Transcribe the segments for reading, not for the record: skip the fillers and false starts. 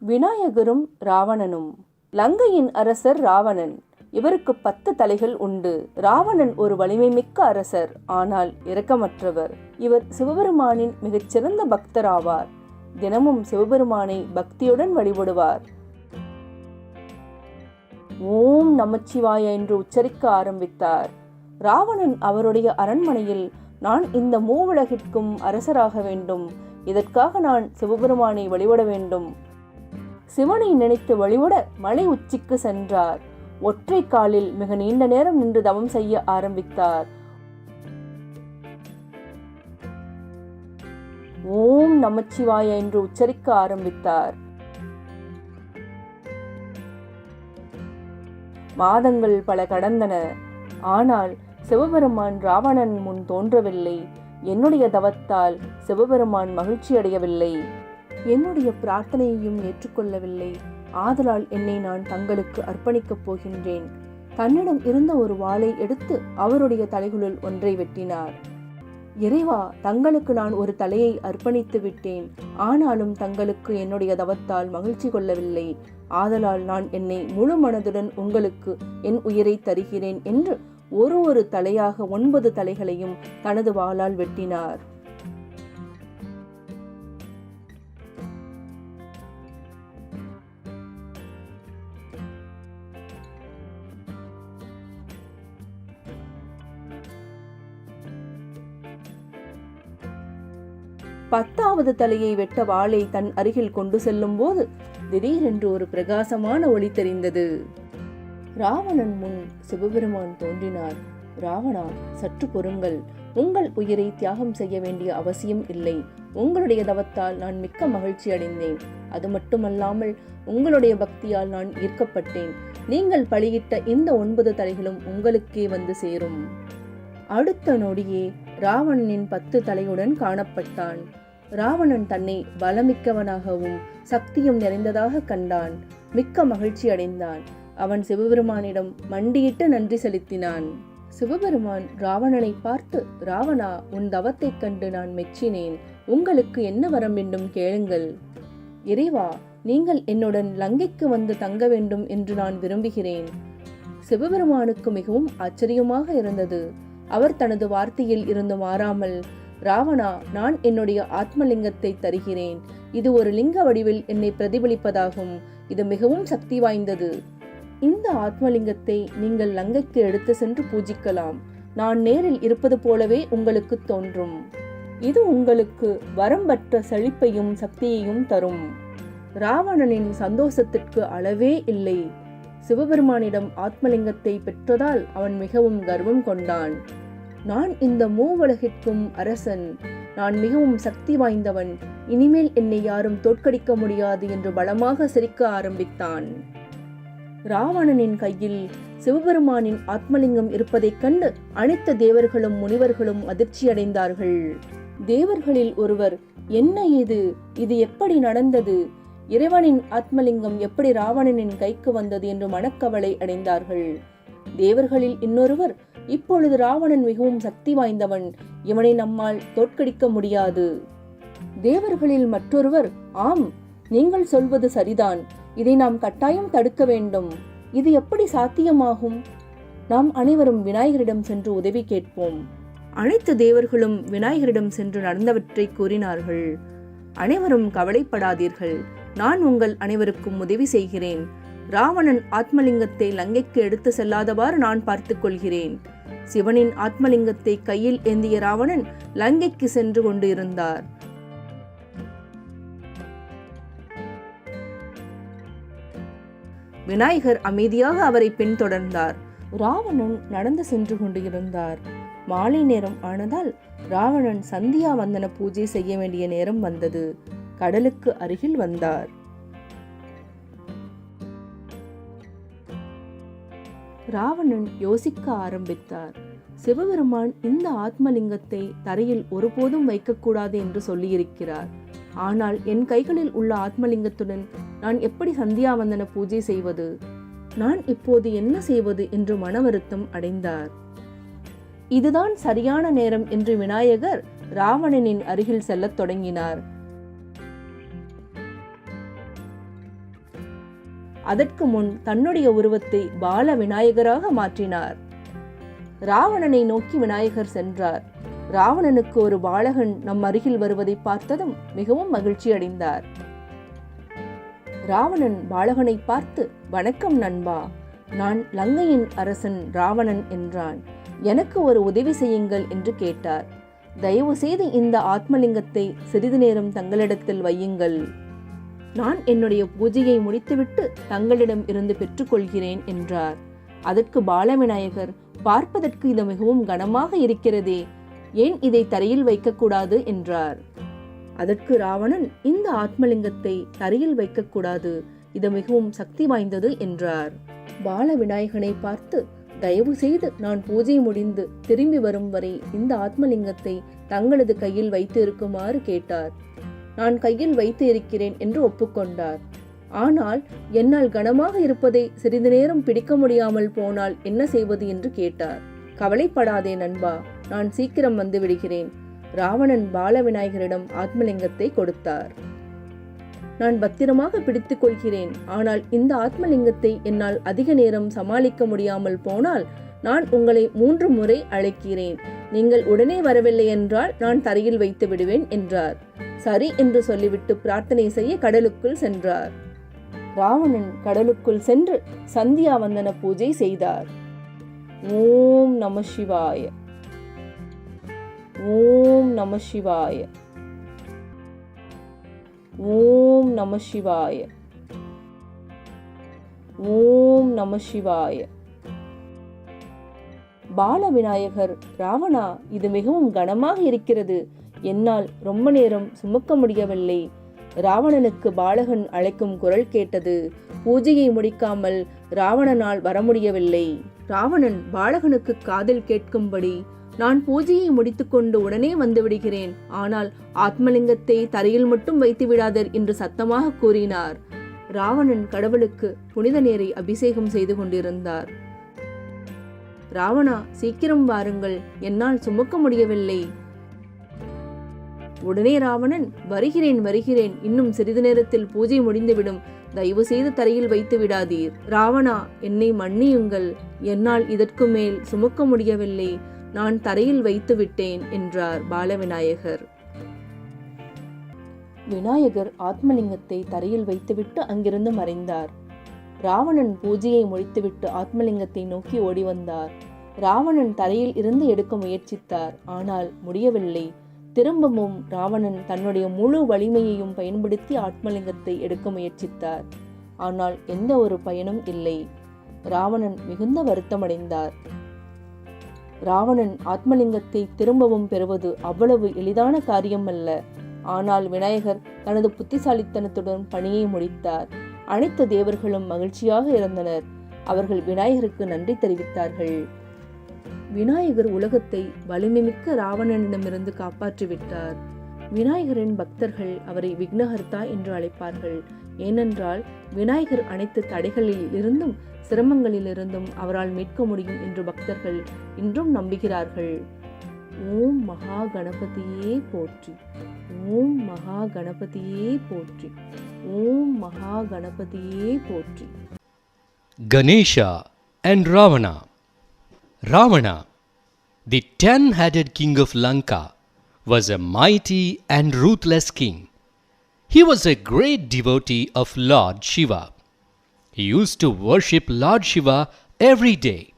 விநாயகரும் ராவணனும். லங்கையின் அரசர் ராவணன். இவருக்கு 10 தலைகள் உண்டு. ராவணன் ஒரு வலிமை மிக்க அரசர், ஆனால் இரக்கமற்றவர். இவர் சிவபெருமானின் மிகச்சிறந்த பக்தர் ஆவார். தினமும் சிவபெருமானை பக்தியுடன் வழிபடுவார். ஓம் நமச்சிவாய என்று உச்சரிக்க ஆரம்பித்தார். ராவணன் அவருடைய அரண்மனையில், நான் இந்த மூவுலகிற்கும் அரசராக வேண்டும், இதற்காக நான் சிவபெருமானை வழிபட வேண்டும். சிவனை நினைத்து வழிபட மலை உச்சிக்கு சென்றார். ஒற்றை காலில் மிக நீண்ட நேரம் நின்று தவம் செய்ய ஆரம்பித்தார். ஓம் நமச்சிவாய என்று உச்சரிக்க ஆரம்பித்தார். மாதங்கள் பல கடந்தன. ஆனால் சிவபெருமான் ராவணன் முன் தோன்றவில்லை. என்னுடைய தவத்தால் சிவபெருமான் மகிழ்ச்சி அடையவில்லை. என்னுடைய பிரார்த்தனையையும் ஏற்றுக்கொள்ளவில்லை. ஆதலால் என்னை நான் தங்களுக்கு அர்ப்பணிக்கப் போகின்றேன். தன்னிடம் இருந்த ஒரு வாளை எடுத்து அவருடைய தலைகளுள் ஒன்றை வெட்டினார். இறைவா, தங்களுக்கு நான் ஒரு தலையை அர்ப்பணித்து விட்டேன். ஆனாலும் தங்களுக்கு என்னுடைய தவத்தால் மகிழ்ச்சி கொள்ளவில்லை. ஆதலால் நான் என்னை முழு மனதுடன் உங்களுக்கு என் உயிரை தருகிறேன் என்று ஒரு தலையாக 9 தலைகளையும் தனது வாளால் வெட்டினார். பத்தாவது தலையை வெட்ட வாளை தன் அருகில் கொண்டு செல்லும் போது திடீரென்று ஒரு பிரகாசமான ஒளி தெரிந்தது. ராவணன் முன் சிவபெருமான் தோன்றினார். ராவணா, சற்று பொறுங்கள். உங்கள் உயிரை தியாகம் செய்ய வேண்டிய அவசியம் இல்லை. உங்களுடைய தவத்தால் நான் மிக்க மகிழ்ச்சி அடைந்தேன். அது மட்டுமல்லாமல் உங்களுடைய பக்தியால் நான் ஈர்க்கப்பட்டேன். நீங்கள் பலியிட்ட இந்த 9 தலைகளும் உங்களுக்கே வந்து சேரும். அடுத்த நொடியே ராவணனின் 10 தலையுடன் காணப்பட்டான். ராவணன் தன்னை பலமிக்கவனாகவும் சக்தியும் நிறைந்ததாக கண்டான். மிக்க மகிழ்ச்சி அடைந்தான். அவன் சிவபெருமானிடம் மண்டியிட்டு நன்றி செலுத்தினான். சிவபெருமான் ராவணனை பார்த்து, ராவணா, உன் தவத்தைக் கண்டு நான் மெச்சினேன். உங்களுக்கு என்ன வரம் வேண்டும் கேளுங்கள். இறைவா, நீங்கள் என்னுடன் லங்கைக்கு வந்து தங்க வேண்டும் என்று நான் விரும்புகிறேன். சிவபெருமானுக்கு மிகவும் ஆச்சரியமாக இருந்தது. அவர் தனது வார்த்தையில் இருந்து மாறாமல், ராவணா, நான் என்னுடைய ஆத்மலிங்கத்தை தருகிறேன். இது ஒரு லிங்க வடிவில் என்னை பிரதிபலிப்பதாகும். இது மிகவும் சக்தி வாய்ந்தது. இந்த ஆத்மலிங்கத்தை நீங்கள் லங்கைக்கு எடுத்து சென்று பூஜிக்கலாம். நான் நேரில் இருப்பது போலவே உங்களுக்கு தோன்றும். இது உங்களுக்கு வரம்பற்ற செழிப்பையும் சக்தியையும் தரும். ராவணனின் சந்தோஷத்திற்கு அளவே இல்லை. சிவபெருமானிடம் ஆத்மலிங்கத்தை பெற்றதால் அவன் மிகவும் கர்வம் கொண்டான். நான் இந்த மூவுலகிற்கும் அரசன். நான் மிகவும் சக்தி வாய்ந்தவன். இனிமேல் என்னை யாரும் தோற்கடிக்க முடியாது என்று பலமாக சிரிக்க ஆரம்பித்தான். ராவணனின் கையில் சிவபெருமானின் ஆத்மலிங்கம் இருப்பதைக் கண்டு அனைத்து தேவர்களும் முனிவர்களும் அதிர்ச்சியடைந்தார்கள். தேவர்களில் ஒருவர், என்ன இது எப்படி நடந்தது? இறைவனின் ஆத்மலிங்கம் எப்படி ராவணனின் கைக்கு வந்தது என்று மனக்கவலை அடைந்தார்கள். தேவர்களில் இன்னொருவர், இப்பொழுது ராவணன் மிகவும் சக்தி வாய்ந்தவன். இவனை நம்மால் தோற்கடிக்க முடியாது. தேவர்களில் மற்றொருவர், ஆம், நீங்கள் சொல்வது சரிதான். இதை நாம் கட்டாயம் தடுக்க வேண்டும். இது எப்படி சாத்தியமாகும்? நாம் அனைவரும் விநாயகரிடம் சென்று உதவி கேட்போம். அனைத்து தேவர்களும் விநாயகரிடம் சென்று நடந்தவற்றை கூறினார்கள். அனைவரும் கவலைப்படாதீர்கள். நான் உங்கள் அனைவருக்கும் உதவி செய்கிறேன். ராவணன் ஆத்மலிங்கத்தை லங்கைக்கு எடுத்து செல்லாதவாறு நான் பார்த்துக் கொள்கிறேன். சிவனின் ஆத்மலிங்கத்தை கையில் ஏந்திய ராவணன் லங்கைக்கு சென்று கொண்டு இருந்தார். விநாயகர் அமைதியாக அவரை பின்தொடர்ந்தார். ராவணன் நடந்து சென்று கொண்டு இருந்தார். மாலை நேரம் ஆனதால் ராவணன் சந்தியா வந்தன பூஜை செய்ய வேண்டிய நேரம் வந்தது. கடலுக்கு அருகில் வந்தார். ராவணன் யோசிக்க ஆரம்பித்தார். சிவபெருமான் இந்த ஆத்மலிங்கத்தை தரையில் ஒருபோதும் வைக்கக்கூடாது என்று சொல்லியிருக்கிறார். ஆனால் என் கைகளில் உள்ள ஆத்மலிங்கத்துடன் நான் எப்படி சந்தியாவந்தன பூஜை செய்வது? நான் இப்போது என்ன செய்வது என்று மன வருத்தம் அடைந்தார். இதுதான் சரியான நேரம் என்று விநாயகர் ராவணனின் அருகில் செல்லத் தொடங்கினார். அதற்கு முன் தன்னுடைய உருவத்தை பால விநாயகராக மாற்றினார். ராவணனை நோக்கி விநாயகர் சென்றார். ராவணனுக்கு ஒரு பாலகன் நம் அருகில் வருவதை பார்த்ததும் மிகவும் மகிழ்ச்சி அடைந்தார். ராவணன் பாலகனை பார்த்து, வணக்கம் நண்பா, நான் லங்கையின் அரசன் ராவணன் என்றான். எனக்கு ஒரு உதவி செய்யுங்கள் என்று கேட்டார். தயவு செய்து இந்த ஆத்மலிங்கத்தை சிறிது நேரம் தங்களிடத்தில் வையுங்கள். நான் என்னுடைய பூஜையை முடித்துவிட்டு தங்களிடம் இருந்து பெற்றுக்கொள்கிறேன் என்றார். அதற்கு பாலவிநாயகர், பார்ப்பதற்கு இது மிகவும் கனமாக இருக்கிறதே, ஏன் இதை தரையில் வைக்கக்கூடாது என்றார். அதற்கு ராவணன், இந்த ஆத்மலிங்கத்தை தரையில் வைக்கக்கூடாது, இது மிகவும் சக்தி வாய்ந்தது என்றார். பால விநாயகனை பார்த்து, தயவு செய்து நான் பூஜை முடிந்து திரும்பி வரும் வரை இந்த ஆத்மலிங்கத்தை தங்களது கையில் வைத்து இருக்குமாறு கேட்டார். நான் கையில் வைத்து இருக்கிறேன் என்று ஒப்புக்கொண்டார். ஆனால் என்னால் கனமாக இருப்பதை சிறிது நேரம் பிடிக்க முடியாமல் போனால் என்ன செய்வது என்று கேட்டார். கவலைப்படாதே நண்பா, நான் சீக்கிரம் வந்து விடுகிறேன். ராவணன் பால விநாயகரிடம் ஆத்மலிங்கத்தை கொடுத்தார். நான் பத்திரமாக பிடித்துக் கொள்கிறேன். ஆனால் இந்த ஆத்மலிங்கத்தை என்னால் அதிக நேரம் சமாளிக்க முடியாமல் போனால் நான் உங்களை 3 முறை அழைக்கிறேன். நீங்கள் உடனே வரவில்லை என்றால் நான் தரையில் வைத்து விடுவேன் என்றார். சரி என்று சொல்லிவிட்டு பிரார்த்தனை செய்ய கடலுக்குள் சென்றார். ராவணன் கடலுக்குள் சென்று சந்தியா வந்தன பூஜை செய்தார். ஓம் நம சிவாய, ஓம் நம சிவாய, ஓம் நம சிவாய, ஓம் நம சிவாய. பால விநாயகர், ராவணா, இது மிகவும் கனமாக இருக்கிறது, என்னால் ரொம்ப நேரம் சுமக்க முடியவில்லை. ராவணனுக்கு பாலகன் அழைக்கும் குரல் கேட்டது. பூஜையை முடிக்காமல் ராவணனால் வர முடியவில்லை. ராவணன் பாலகனுக்கு காதில் கேட்கும்படி, நான் பூஜையை முடித்துக்கொண்டு உடனே வந்து விடுகிறேன், ஆனால் ஆத்மலிங்கத்தை தரையில் மட்டும் வைத்து விடாதர் என்று சத்தமாக கூறினார். ராவணன் கடவுளுக்கு புனித நீரை அபிஷேகம் செய்து கொண்டிருந்தார். ராவணா, சீக்கிரம் வாருங்கள், என்னால் சுமக்க முடியவில்லை. உடனே ராவணன், வருகிறேன் வருகிறேன், இன்னும் சிறிது நேரத்தில் பூஜை முடிந்துவிடும், தயவு செய்து தரையில் வைத்து விடாதீர். ராவணா, என்னை மன்னியுங்கள், என்னால் இதற்கு மேல் சுமக்க முடியவில்லை, நான் தரையில் வைத்து விட்டேன் என்றார் பாலவிநாயகர். விநாயகர் ஆத்மலிங்கத்தை தரையில் வைத்துவிட்டு அங்கிருந்து மறைந்தார். ராவணன் பூஜையை முடித்துவிட்டு ஆத்மலிங்கத்தை நோக்கி ஓடி வந்தார். ராவணன் தரையில் இருந்து எடுக்க முயற்சித்தார், ஆனால் முடியவில்லை. திரும்பவும் ராவணன் தன்னுடைய முழு வலிமையையும் பயன்படுத்தி ஆத்மலிங்கத்தை எடுக்க முயற்சித்தார். ஆனால் எந்த ஒரு பயனும் இல்லை. ராவணன் மிகுந்த வருத்தமடைந்தார். ராவணன் ஆத்மலிங்கத்தை திரும்பவும் பெறுவது அவ்வளவு எளிதான காரியம் அல்ல. ஆனால் விநாயகர் தனது புத்திசாலித்தனத்துடன் பணியை முடித்தார். அனைத்து தேவர்களும் மகிழ்ச்சியாக இருந்தனர். அவர்கள் விநாயகருக்கு நன்றி தெரிவித்தார்கள். விநாயகர் உலகத்தை வலிமைமிக்க ராவணனிடமிருந்து காப்பாற்றிவிட்டார். விநாயகரின் பக்தர்கள் அவரை விக்னஹர்த்தா என்று அழைப்பார்கள். ஏனென்றால் விநாயகர் அனைத்து தடைகளில் இருந்தும் சிரமங்களிலிருந்தும் அவரால் மீட்க முடியும் என்று பக்தர்கள் இன்றும் நம்புகிறார்கள். ஓம் மகா கணபதியே போற்றி, ஓம் மகா கணபதியே போற்றி, ஓம் மகா கணபதியே போற்றி. Ganesha and Ravana. Ravana, the 10-headed king of Lanka, was a mighty and ruthless king. He was a great devotee of Lord Shiva. He used to worship Lord Shiva every day.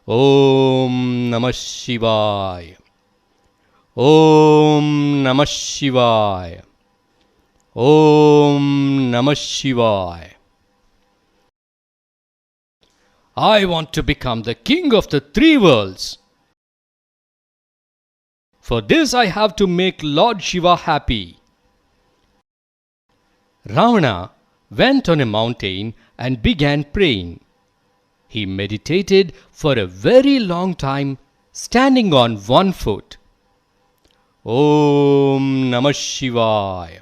Om Namah Shivaya, Om Namah Shivaya, Om Namah Shivaya. I want to become the king of the 3 worlds. For this I have to make Lord Shiva happy. Ravana went on a mountain and began praying. He meditated for a very long time, standing on one foot. Om Namah Shivaya,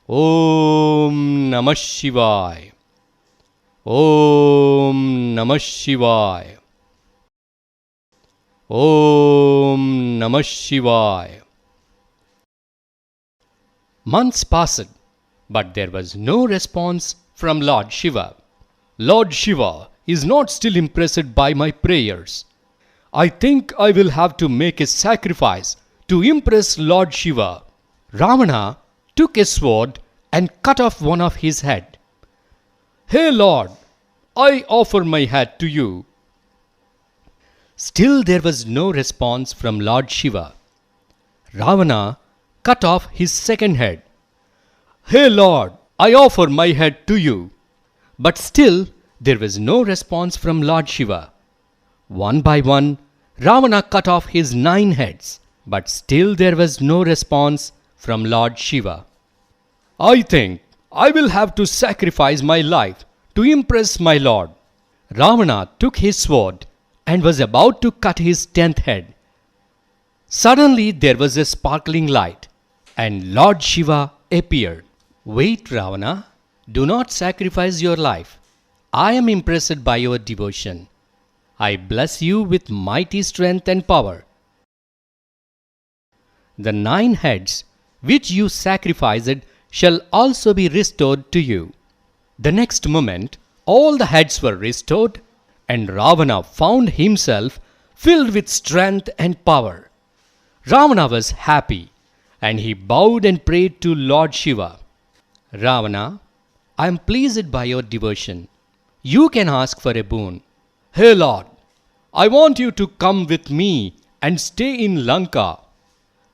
Om Namah Shivaya, Om Namah Shivaya, Om Namah Shivaya. Months passed, but there was no response from Lord Shiva. Lord Shiva is not still impressed by my prayers. I think I will have to make a sacrifice to impress Lord Shiva. Ravana took a sword and cut off one of his head. Hey Lord, I offer my head to you. Still there was no response from Lord Shiva. Ravana cut off his second head. Hey Lord, I offer my head to you. But still there was no response from Lord Shiva. One by one, Ravana cut off his 9 heads, but still there was no response from Lord Shiva. I think I will have to sacrifice my life to impress my Lord. Ravana took his sword and was about to cut his 10th head. Suddenly there was a sparkling light, and Lord Shiva appeared. Wait, Ravana, do not sacrifice your life. I am impressed by your devotion. I bless you with mighty strength and power. The 9 heads which you sacrificed shall also be restored to you. The next moment, all the heads were restored, and Ravana found himself filled with strength and power. Ravana was happy, and he bowed and prayed to Lord Shiva. Ravana, I am pleased by your devotion. You can ask for a boon. Hey Lord, I want you to come with me and stay in Lanka.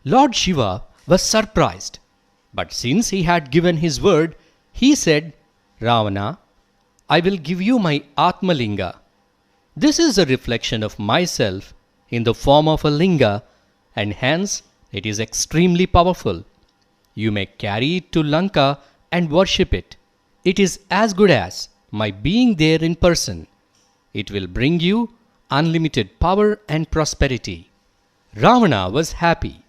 Lord Shiva was surprised, but since he had given his word, he said, Ravana, I will give you my Atmalinga. This is a reflection of myself in the form of a linga, and hence it is extremely powerful. You may carry it to Lanka and worship it. It is as good as my being there in person. It will bring you unlimited power and prosperity. Ravana was happy,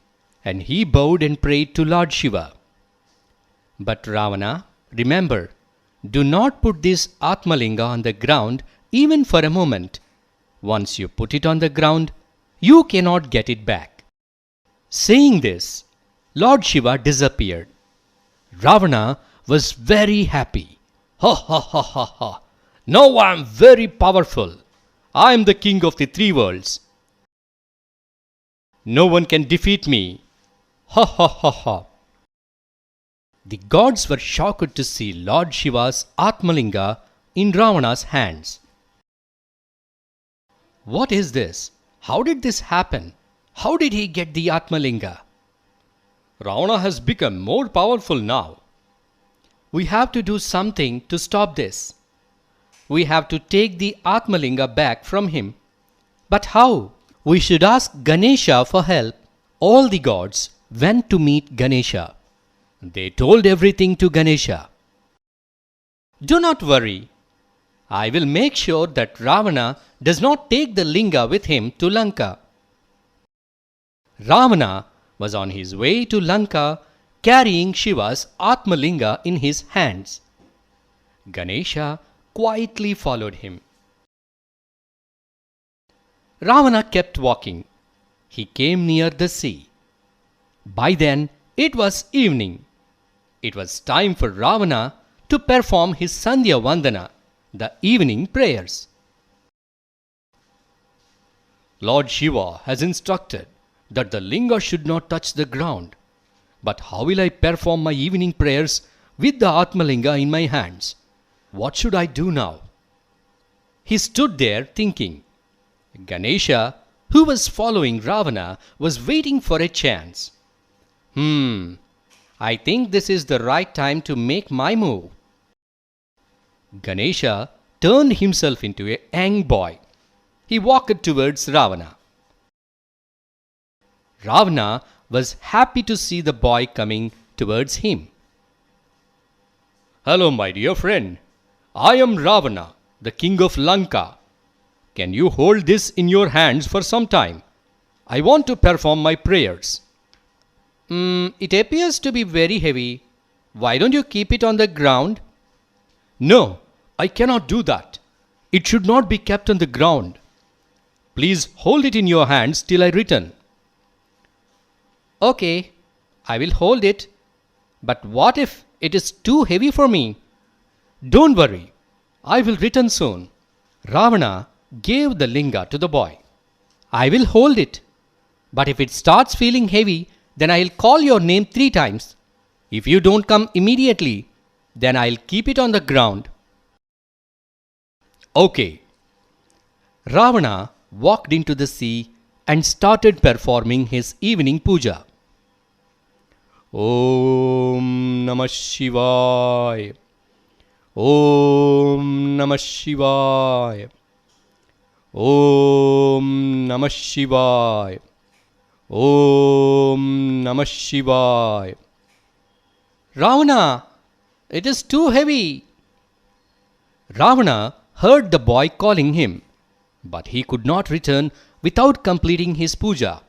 and he bowed and prayed to Lord Shiva. But Ravana, remember, do not put this Atmalinga on the ground even for a moment. Once you put it on the ground, you cannot get it back. Saying this, Lord Shiva disappeared. Ravana was very happy. Ha ha ha ha ha! Now I am very powerful. I am the king of the 3 worlds. No one can defeat me. Ha ha ha ha! The gods were shocked to see Lord Shiva's Atmalinga in Ravana's hands. What is this? How did this happen? How did he get the Atmalinga? Ravana has become more powerful now. We have to do something to stop this. We have to take the Atmalinga back from him. But how? We should ask Ganesha for help. All the gods went to meet Ganesha. They told everything to Ganesha. Do not worry. I will make sure that Ravana does not take the linga with him to Lanka. Ravana was on his way to Lanka carrying Shiva's Atmalinga in his hands. Ganesha quietly followed him. Ravana kept walking. He came near the sea. By then it was evening. It was time for Ravana to perform his Sandhya Vandana, the evening prayers. Lord Shiva has instructed that the linga should not touch the ground. But how will I perform my evening prayers with the Atmalinga in my hands? What should I do now? He stood there thinking. Ganesha, who was following Ravana, was waiting for a chance. I think this is the right time to make my move. Ganesha turned himself into a young boy. He walked towards Ravana. Ravana was happy to see the boy coming towards him. Hello, my dear friend. I am Ravana, the king of Lanka. Can you hold this in your hands for some time? I want to perform my prayers. It appears to be very heavy. Why don't you keep it on the ground? No, I cannot do that. It should not be kept on the ground. Please hold it in your hands till I return. Okay, I will hold it. But what if it is too heavy for me? Don't worry, I will return soon. Ravana gave the linga to the boy. I will hold it, but if it starts feeling heavy, then I'll call your name 3 times. If you don't come immediately, then I'll keep it on the ground. Okay. Ravana walked into the sea and started performing his evening puja. Om Namah Shivaya. Om Namah Shivaya. Om Namah Shivaya. Om Namah Shivaya. Ravana, it is too heavy. Ravana heard the boy calling him, but he could not return without completing his puja.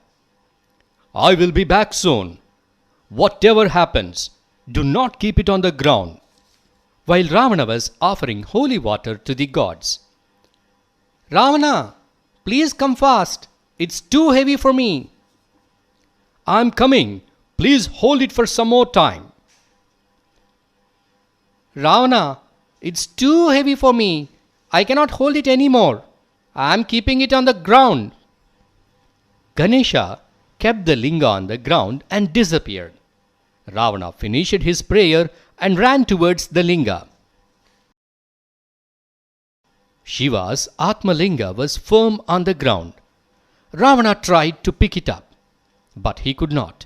I will be back soon. Whatever happens, do not keep it on the ground. While Ravana was offering holy water to the gods. Ravana, please come fast. It's too heavy for me. I'm coming. Please hold it for some more time. Ravana, it's too heavy for me. I cannot hold it anymore. I'm keeping it on the ground. Ganesha kept the linga on the ground and disappeared. Ravana finished his prayer and ran towards the linga. Shiva's Atma Linga was firm on the ground. Ravana tried to pick it up, but he could not.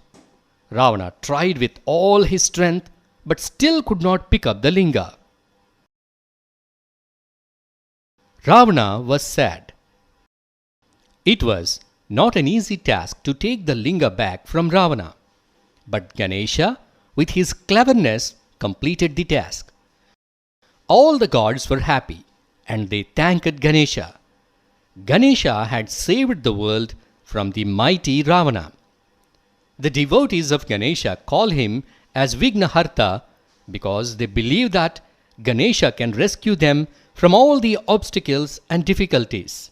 Ravana tried with all his strength, but still could not pick up the linga. Ravana was sad. It was not an easy task to take the linga back from Ravana, but Ganesha, with his cleverness, completed the task. All the gods were happy, and they thanked Ganesha. Ganesha had saved the world from the mighty Ravana. The devotees of Ganesha call him as Vignaharta because they believe that Ganesha can rescue them from all the obstacles and difficulties.